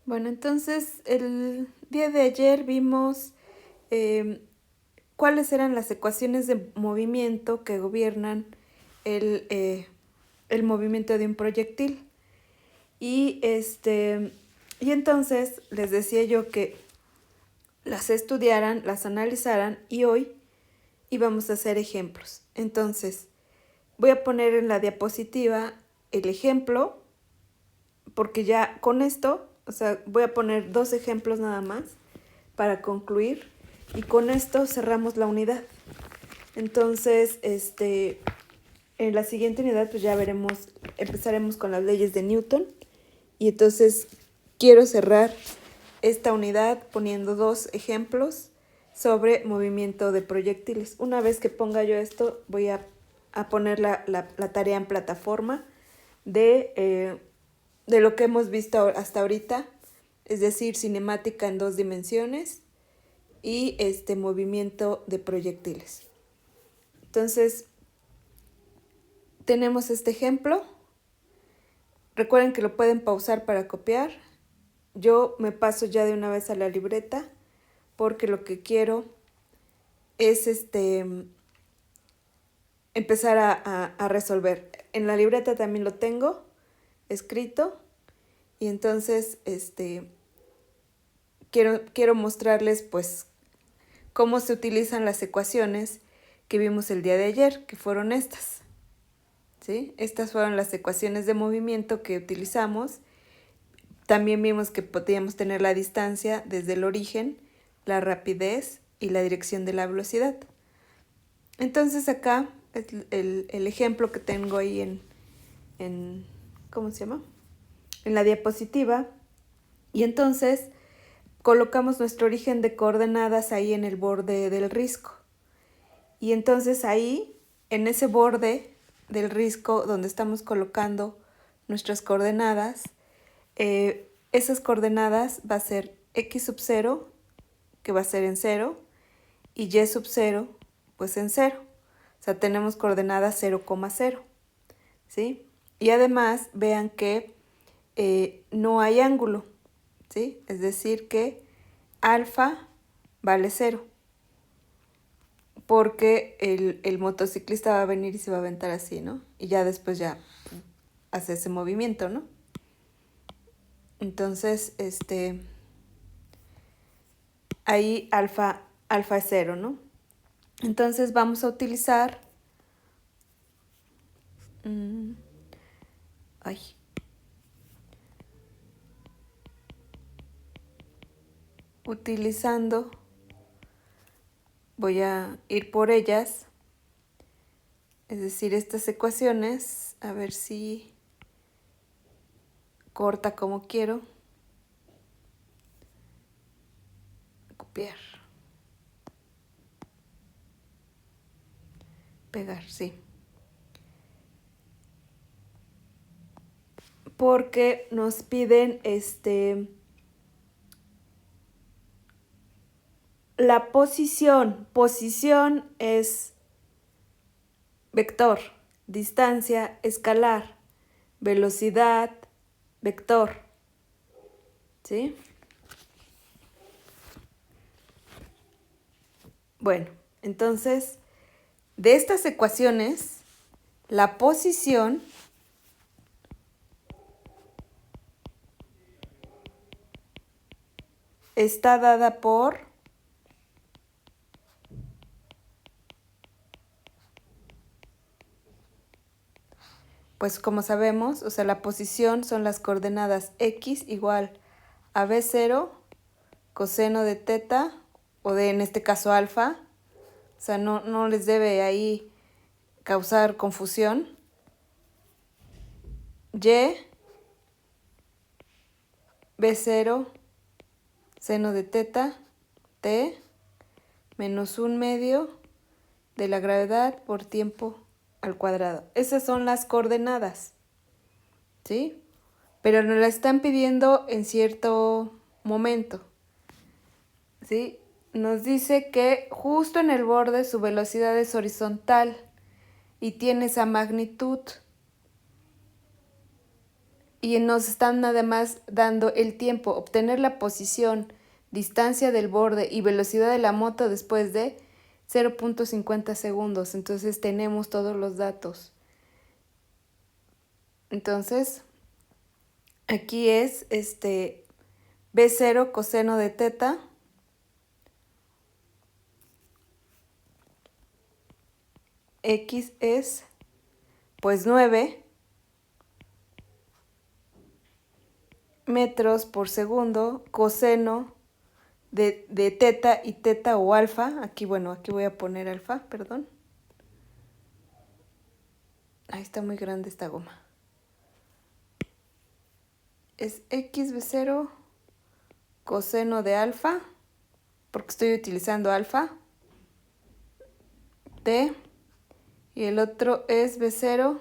Bueno, entonces el día de ayer vimos cuáles eran las ecuaciones de movimiento que gobiernan el movimiento de un proyectil. Y, y entonces les decía yo que las estudiaran, las analizaran y hoy íbamos a hacer ejemplos. Entonces, voy a poner en la diapositiva el ejemplo, porque ya con esto, o sea, voy a poner 2 ejemplos nada más para concluir y con esto cerramos la unidad. Entonces, en la siguiente unidad pues ya veremos, empezaremos con las leyes de Newton y entonces quiero cerrar esta unidad poniendo 2 ejemplos sobre movimiento de proyectiles. Una vez que ponga yo esto, voy a poner la tarea en plataforma de lo que hemos visto hasta ahorita, es decir, cinemática en 2 dimensiones y movimiento de proyectiles. Entonces, tenemos este ejemplo. Recuerden que lo pueden pausar para copiar. Yo me paso ya de una vez a la libreta porque lo que quiero es empezar a resolver. En la libreta también lo tengo escrito y entonces quiero mostrarles pues cómo se utilizan las ecuaciones que vimos el día de ayer, que fueron estas. ¿Sí? Estas fueron las ecuaciones de movimiento que utilizamos. También vimos que podíamos tener la distancia desde el origen, la rapidez y la dirección de la velocidad. Entonces acá el ejemplo que tengo ahí en ¿cómo se llama? En la diapositiva. Y entonces colocamos nuestro origen de coordenadas ahí en el borde del risco. Y entonces ahí, en ese borde del risco donde estamos colocando nuestras coordenadas, esas coordenadas va a ser x sub 0, que va a ser en 0, y y sub 0, pues en 0. O sea, tenemos coordenadas 0,0, ¿sí? Y además, vean que no hay ángulo, ¿sí? Es decir, que alfa vale 0. Porque el motociclista va a venir y se va a aventar así, ¿no? Y ya después ya hace ese movimiento, ¿no? Entonces, ahí alfa es 0, ¿no? Entonces vamos a utilizar utilizando, voy a ir por ellas, es decir, estas ecuaciones, a ver si corta como quiero. Copiar. Pegar, sí. Porque nos piden la posición. Posición es vector, distancia escalar, velocidad vector, ¿sí? Bueno, entonces, de estas ecuaciones, la posición está dada por pues como sabemos, o sea, la posición son las coordenadas x igual a b0 coseno de teta o de, en este caso, alfa. O sea, no les debe ahí causar confusión. Y b0 seno de teta t menos 1/2 de la gravedad por tiempo al cuadrado. Esas son las coordenadas, ¿sí? Pero nos la están pidiendo en cierto momento, ¿sí? Nos dice que justo en el borde su velocidad es horizontal y tiene esa magnitud. y nos están nada más dando el tiempo, obtener la posición, distancia del borde y velocidad de la moto después de 0.50 segundos. Entonces tenemos todos los datos. Entonces, aquí es B0 coseno de teta X es pues 9 metros por segundo coseno de teta y teta o alfa. Aquí, bueno, aquí voy a poner alfa, perdón. Ahí está muy grande esta goma. Es XB0 coseno de alfa, porque estoy utilizando alfa, T, y el otro es B0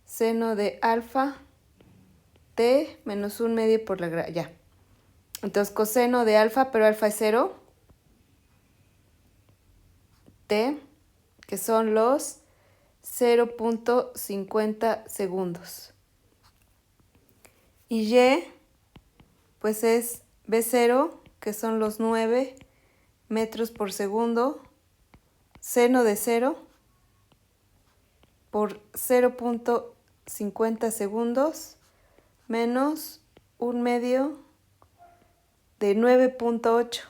seno de alfa, T menos 1/2 por la ya. Entonces coseno de alfa, pero alfa es 0, T, que son los 0.50 segundos. Y Y, pues es B0, que son los 9 metros por segundo, seno de 0 por 0.50 segundos menos 1/2 de 9.8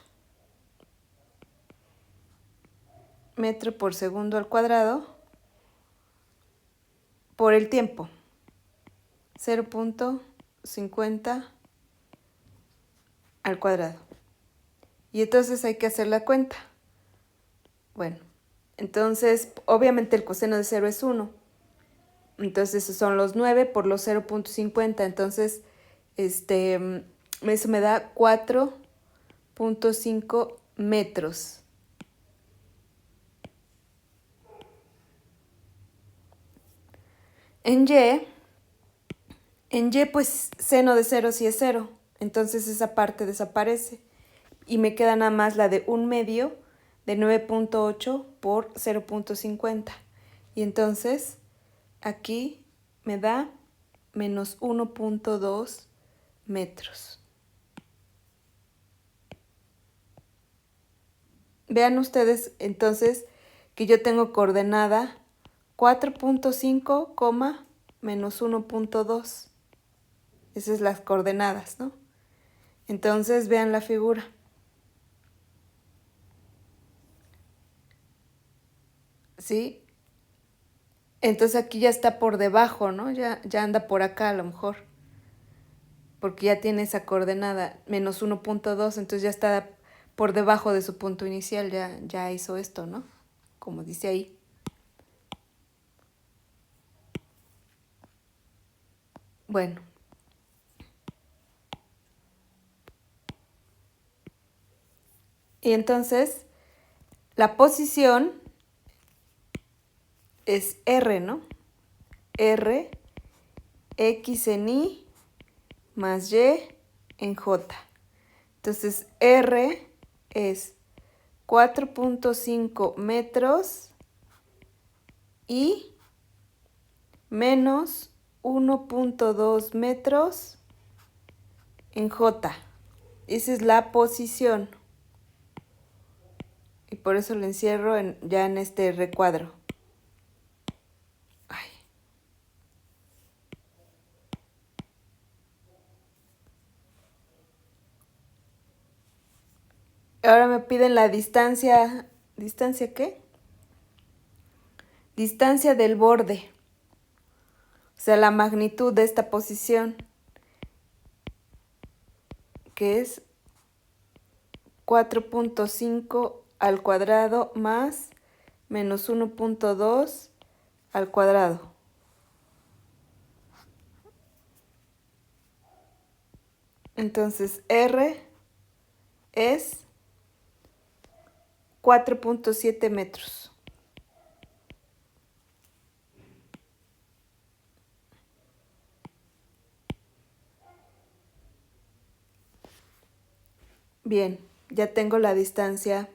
metro por segundo al cuadrado por el tiempo, 0.50 al cuadrado. Y entonces hay que hacer la cuenta. Bueno, entonces obviamente el coseno de 0 es 1. Entonces son los 9 por los 0.50. Entonces eso me da 4.5 metros. En Y pues seno de 0 sí es 0. Entonces esa parte desaparece. Y me queda nada más la de 1/2 de 9.8 por 0.50. Y entonces aquí me da menos 1.2 metros. Vean ustedes entonces que yo tengo coordenada 4.5, menos 1.2. Esas son las coordenadas, ¿no? Entonces vean la figura. ¿Sí? Entonces aquí ya está por debajo, ¿no? Ya anda por acá a lo mejor. Porque ya tiene esa coordenada, menos 1.2, entonces ya está por debajo de su punto inicial, ya hizo esto, ¿no? Como dice ahí. Bueno. Y entonces, la posición es R, ¿no? R, X en Y, más Y en J. Entonces, R es 4.5 metros y menos 1.2 metros en J. Esa es la posición. Y por eso lo encierro ya en este recuadro. Ay. Ahora me piden la distancia. ¿Distancia qué? Distancia del borde. O sea, la magnitud de esta posición. Que es 4.5 al cuadrado más menos 1.2 al cuadrado. Entonces R es 4.7 metros. Bien, ya tengo la distancia.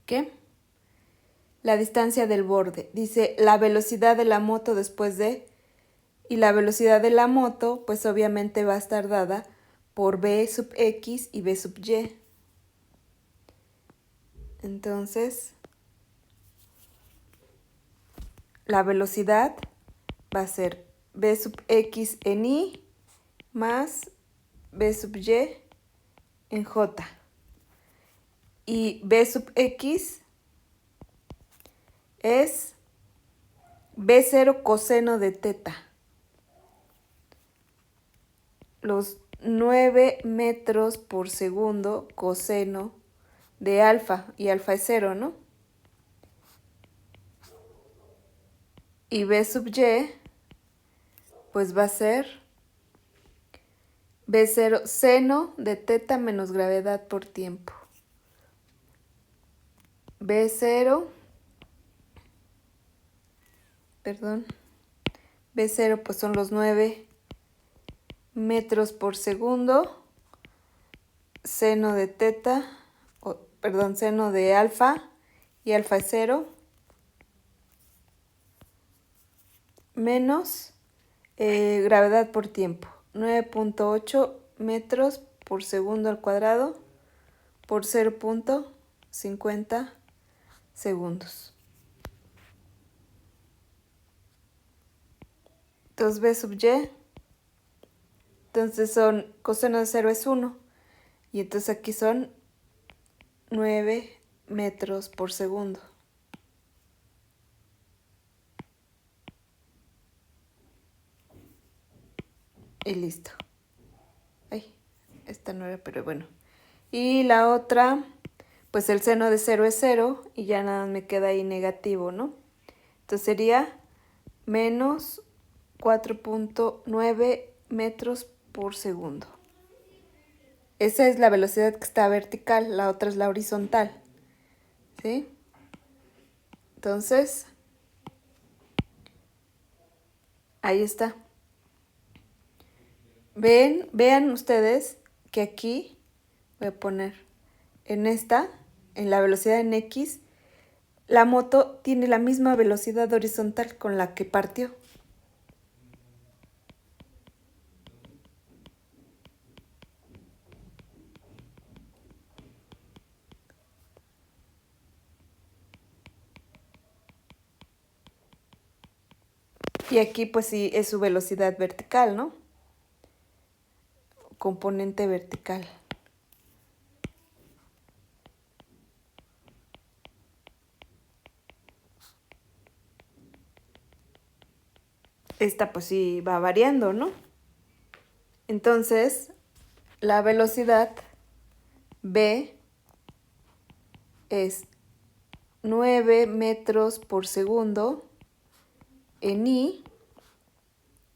¿Qué? La distancia del borde. Dice la velocidad de la moto después de Y la velocidad de la moto, pues obviamente va a estar dada por v sub x y v sub y. Entonces, la velocidad va a ser v sub x en y más v sub y en j. Y v sub x es v0 coseno de teta. Los 9 metros por segundo coseno de alfa, y alfa es 0, ¿no? Y v sub y, pues va a ser v0 seno de teta menos gravedad por tiempo. V0, V0 pues son los 9 metros por segundo, seno de teta, seno de alfa, y alfa es 0, menos gravedad por tiempo, 9.8 metros por segundo al cuadrado por 0.50 segundos. Entonces v sub y, entonces son coseno de 0 es 1, y entonces aquí son 9 metros por segundo. Y listo. Ay, esta no era, pero bueno. Y la otra, pues el seno de 0 es 0 y ya nada me queda ahí negativo, ¿no? Entonces sería menos 4.9 metros por segundo. Esa es la velocidad que está vertical, la otra es la horizontal, ¿sí? Entonces, ahí está. Vean ustedes que aquí voy a poner en la velocidad en X, la moto tiene la misma velocidad horizontal con la que partió. Y aquí pues sí es su velocidad vertical, ¿no? Componente vertical. Esta pues sí va variando, ¿no? Entonces, la velocidad v es 9 metros por segundo en y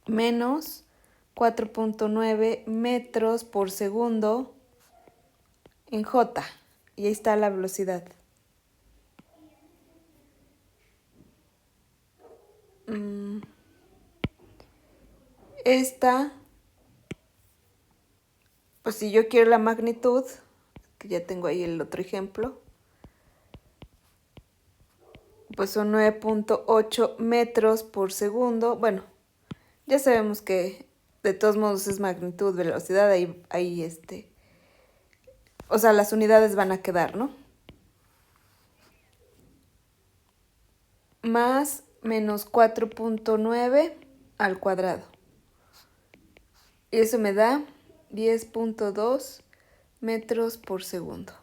menos 4.9 metros por segundo en j. Y ahí está la velocidad. Esta, pues si yo quiero la magnitud, que ya tengo ahí el otro ejemplo, pues son 9.8 metros por segundo. Bueno, ya sabemos que de todos modos es magnitud, velocidad, ahí o sea, las unidades van a quedar, ¿no? Más menos 4.9 al cuadrado. Y eso me da 10.2 metros por segundo.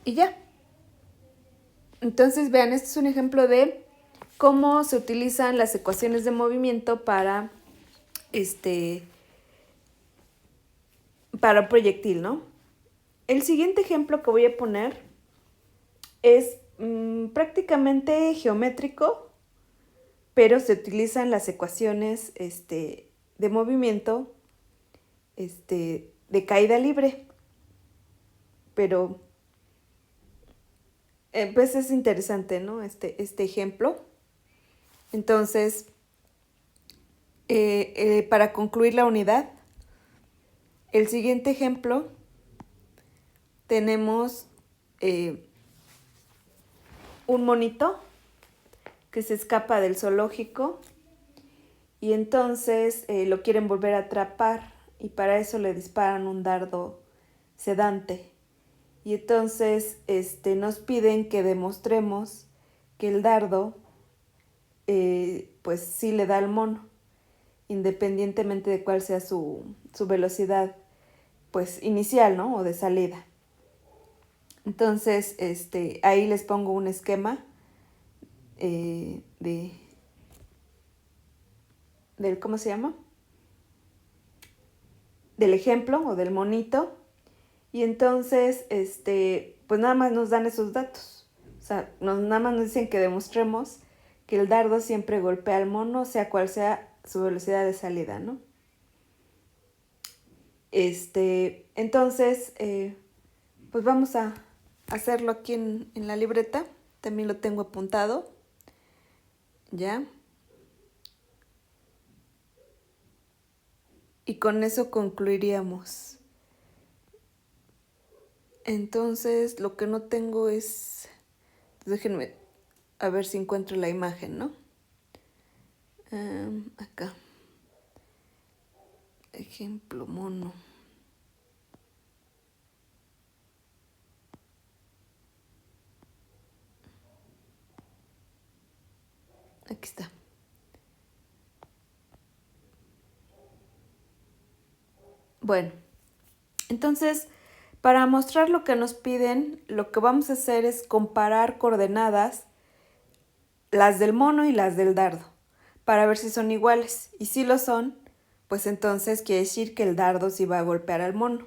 Y ya. Entonces, vean, este es un ejemplo de cómo se utilizan las ecuaciones de movimiento para un proyectil, ¿no? El siguiente ejemplo que voy a poner es prácticamente geométrico, pero se utilizan las ecuaciones de movimiento de caída libre. Pero pues es interesante, ¿no? Este ejemplo. Entonces, para concluir la unidad, el siguiente ejemplo tenemos un monito que se escapa del zoológico y entonces lo quieren volver a atrapar y para eso le disparan un dardo sedante. Y entonces nos piden que demostremos que el dardo pues sí le da al mono, independientemente de cuál sea su velocidad pues inicial, ¿no? O de salida. Entonces ahí les pongo un esquema del, ¿cómo se llama? Del ejemplo o del monito. Y entonces, pues nada más nos dan esos datos. O sea, nada más nos dicen que demostremos que el dardo siempre golpea al mono, sea cual sea su velocidad de salida, ¿no? Entonces, pues vamos a hacerlo aquí en la libreta. También lo tengo apuntado. ¿Ya? Y con eso concluiríamos. Entonces, lo que no tengo es... Déjenme a ver si encuentro la imagen, ¿no? Acá. Ejemplo, mono. Aquí está. Bueno, entonces, para mostrar lo que nos piden, lo que vamos a hacer es comparar coordenadas, las del mono y las del dardo, para ver si son iguales. Y si lo son, pues entonces quiere decir que el dardo sí va a golpear al mono.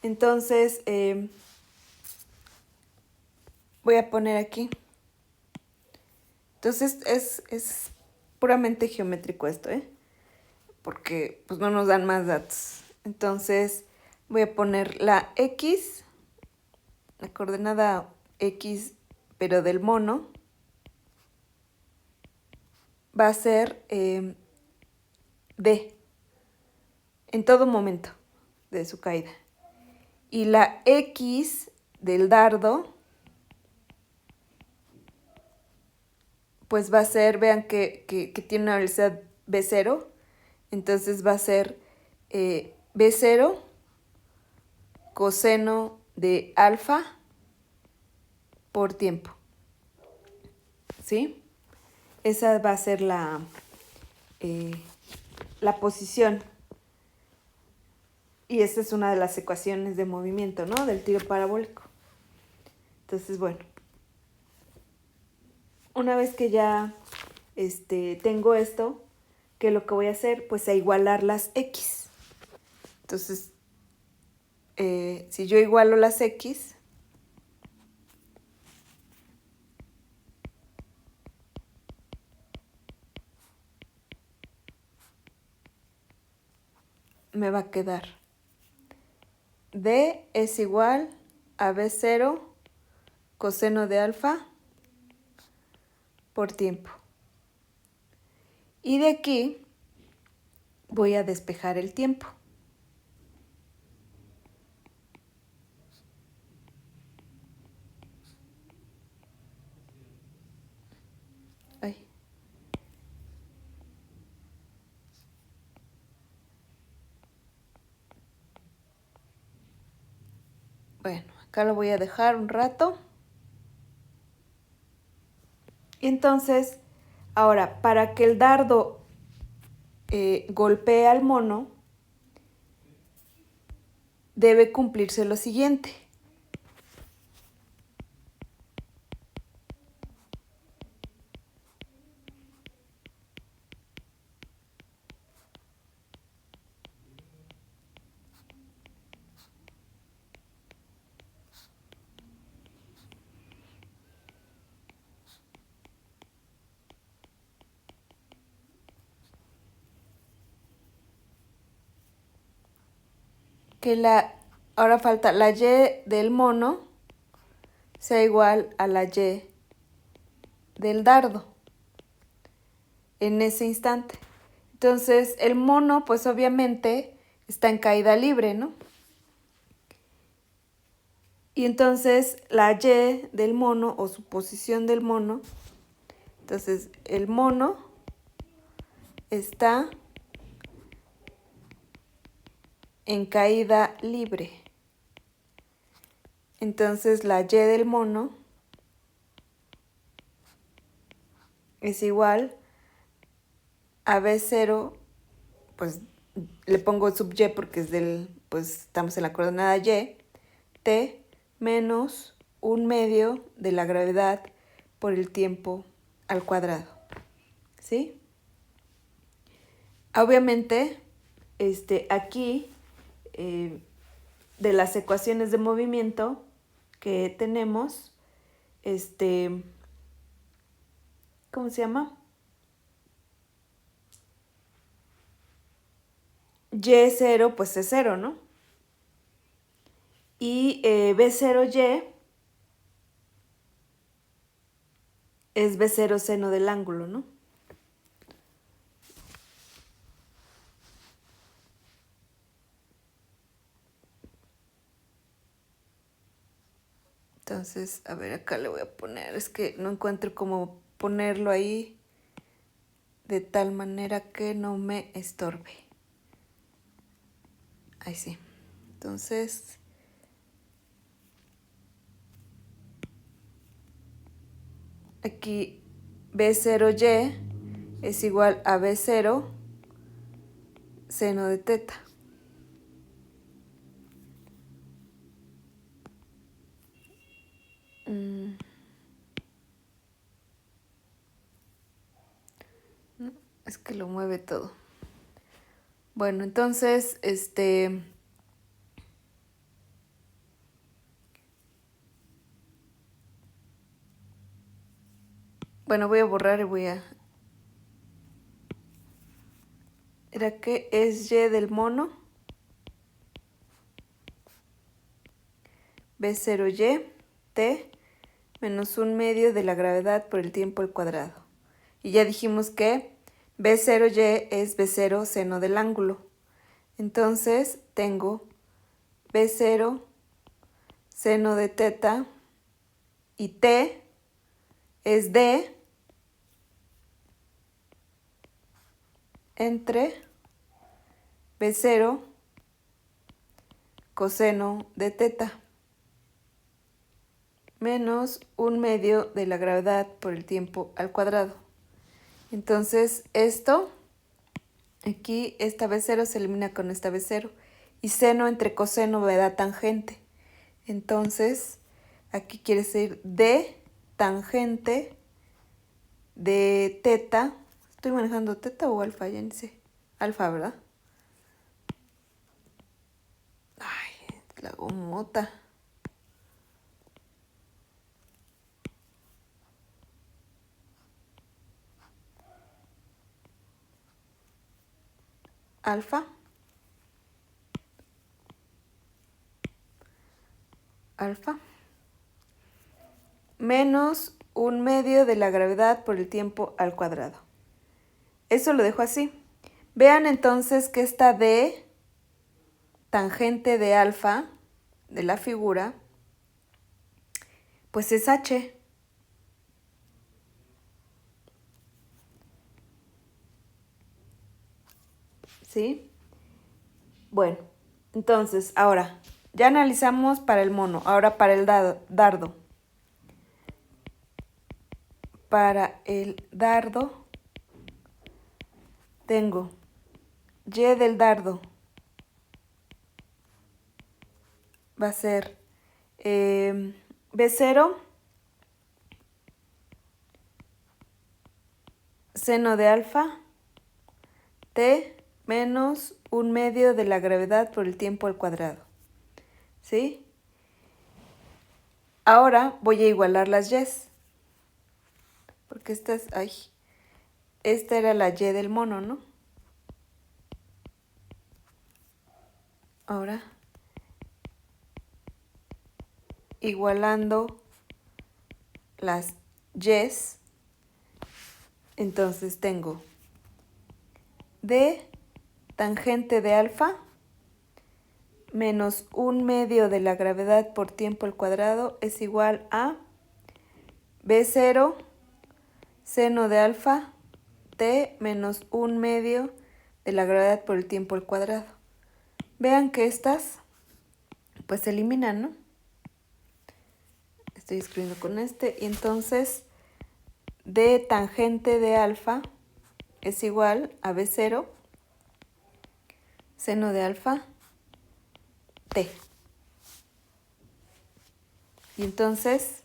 Entonces, voy a poner aquí. Entonces, es puramente geométrico esto, porque pues no nos dan más datos. Entonces voy a poner la X, la coordenada X, pero del mono, va a ser D, en todo momento de su caída. Y la X del dardo, pues va a ser, vean que tiene una velocidad B0, entonces va a ser B0 coseno de alfa por tiempo. ¿Sí? Esa va a ser la posición. Y esta es una de las ecuaciones de movimiento, ¿no? Del tiro parabólico. Entonces, bueno. Una vez que ya tengo esto, ¿qué es lo que voy a hacer? Pues a igualar las X. Entonces, si yo igualo las X, me va a quedar D es igual a B0 coseno de alfa por tiempo. Y de aquí voy a despejar el tiempo. Ay. Bueno, acá lo voy a dejar un rato. Y entonces, ahora, para que el dardo golpee al mono, debe cumplirse lo siguiente. Que ahora falta la Y del mono sea igual a la Y del dardo en ese instante. Entonces el mono pues obviamente está en caída libre, ¿no? Y entonces la y del mono o su posición del mono, entonces el mono está en caída libre. Entonces la y del mono es igual a B0, pues le pongo sub y porque es pues estamos en la coordenada y, t menos 1/2 de la gravedad por el tiempo al cuadrado, ¿sí? Obviamente, aquí, de las ecuaciones de movimiento que tenemos, ¿cómo se llama? Y0, pues es 0, ¿no? Y B0Y es B0 seno del ángulo, ¿no? Entonces, a ver, acá le voy a poner, es que no encuentro cómo ponerlo ahí de tal manera que no me estorbe. Ahí sí. Entonces, aquí B0Y es igual a B0 seno de teta. No, es que lo mueve todo. Bueno, entonces, bueno, voy a borrar y voy a... ¿Era qué? Es y del mono. B0y, t, menos 1/2 de la gravedad por el tiempo al cuadrado. Y ya dijimos que B0y es B0 seno del ángulo. Entonces tengo B0 seno de teta y t es d entre B0 coseno de teta menos 1/2 de la gravedad por el tiempo al cuadrado. Entonces esto, aquí esta B0 se elimina con esta B0 y seno entre coseno me da tangente. Entonces aquí quiere decir d tangente de teta. ¿Estoy manejando teta o alfa? Ya ni sé. Alfa, ¿verdad? Ay, la gomota. Alfa. Alfa. Menos 1/2 de la gravedad por el tiempo al cuadrado. Eso lo dejo así. Vean entonces que esta d tangente de alfa de la figura, pues es h. ¿Sí? Bueno, entonces, ahora, ya analizamos para el mono, ahora para el dardo. Para el dardo, tengo y del dardo va a ser B0 seno de alfa t menos 1/2 de la gravedad por el tiempo al cuadrado. ¿Sí? Ahora voy a igualar las y's. Porque esta era la y del mono, ¿no? Ahora, igualando las y's, entonces tengo d tangente de alfa menos 1/2 de la gravedad por tiempo al cuadrado es igual a B0 seno de alfa t menos 1/2 de la gravedad por el tiempo al cuadrado. Vean que estas pues se eliminan, ¿no? Estoy escribiendo con este y entonces d tangente de alfa es igual a B0 seno de alfa t. Y entonces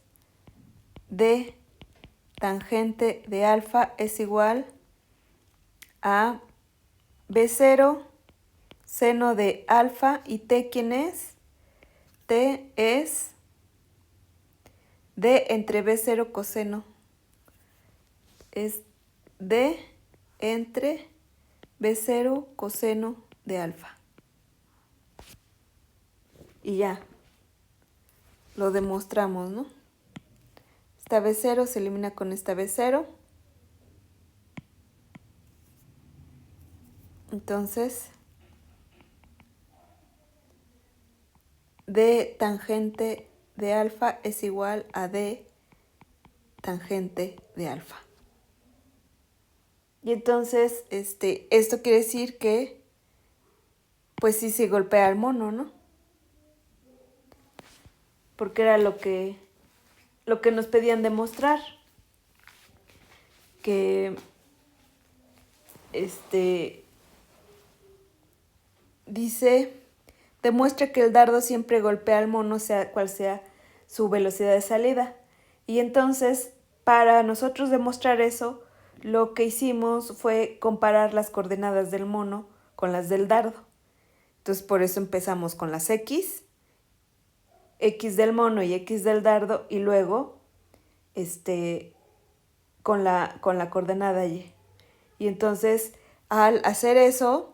d tangente de alfa es igual a B0 seno de alfa y t, ¿quién es? T es d entre B0 coseno. Es d entre B0 coseno de alfa. Y ya, lo demostramos, ¿no? Esta B0 se elimina con esta B0. Entonces, d tangente de alfa es igual a d tangente de alfa. Y entonces, esto quiere decir que, pues sí se golpea al mono, ¿no? Porque era lo que nos pedían demostrar. Que, dice, demuestra que el dardo siempre golpea al mono, sea cual sea su velocidad de salida. Y entonces, para nosotros demostrar eso, lo que hicimos fue comparar las coordenadas del mono con las del dardo. Entonces, por eso empezamos con las X del mono y X del dardo, y luego, con la coordenada Y. Y entonces, al hacer eso,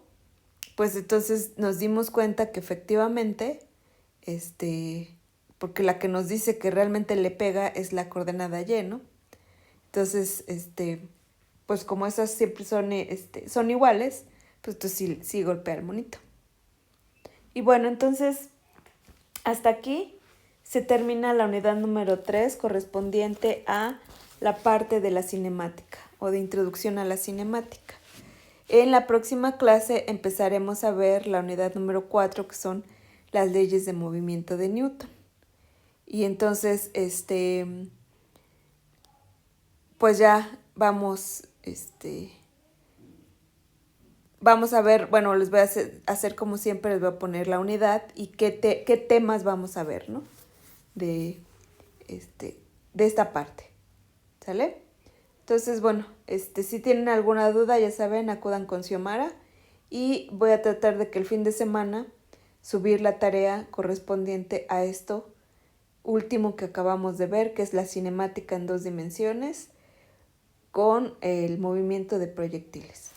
pues entonces nos dimos cuenta que efectivamente, porque la que nos dice que realmente le pega es la coordenada Y, ¿no? Entonces, pues como esas siempre son iguales, pues entonces sí golpea el monito. Y bueno, entonces, hasta aquí se termina la unidad número 3 correspondiente a la parte de la cinemática o de introducción a la cinemática. En la próxima clase empezaremos a ver la unidad número 4, que son las leyes de movimiento de Newton. Y entonces, pues ya vamos a ver, bueno, les voy a hacer como siempre, les voy a poner la unidad y qué temas vamos a ver, ¿no? De esta parte, ¿sale? Entonces, bueno, si tienen alguna duda, ya saben, acudan con Xiomara y voy a tratar de que el fin de semana subir la tarea correspondiente a esto último que acabamos de ver, que es la cinemática en 2 dimensiones con el movimiento de proyectiles.